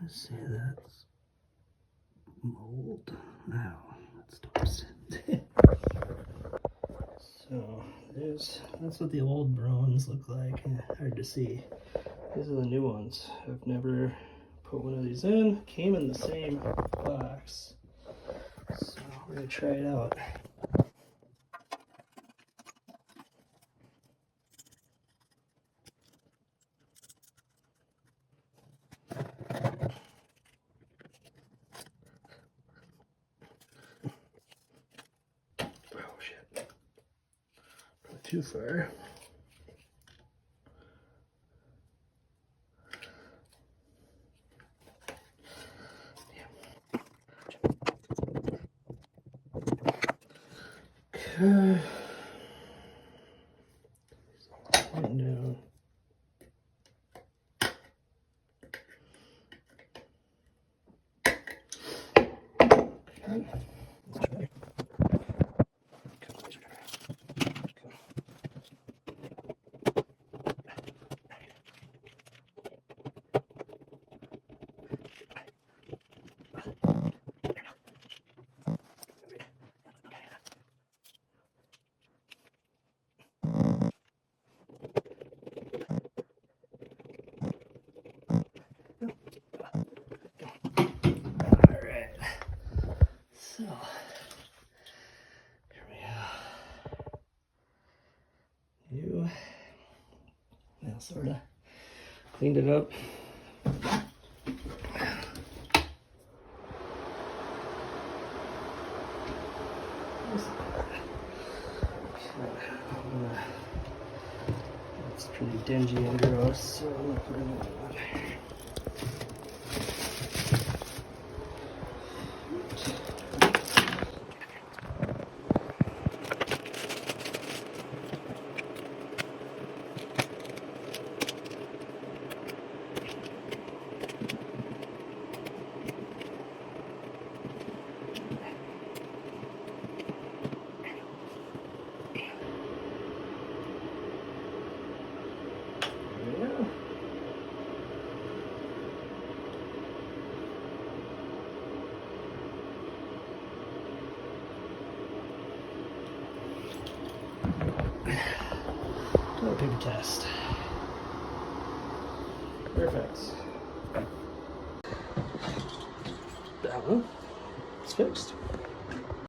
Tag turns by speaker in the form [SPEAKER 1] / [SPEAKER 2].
[SPEAKER 1] Let's see, that's mold. Now, let's toss it. So, that's what the old Broans look like. Hard to see. These are the new ones. I've never put one of these in. Came in the same box. So, we're going to try it out. Oh shit. Not too far. Okay. One down. Okay. Let's try. Alright. So, here we go. You now sort of cleaned it up. It's pretty dingy and gross, so I'm gonna put it in the water. Toilet paper test. Perfect. That one is fixed.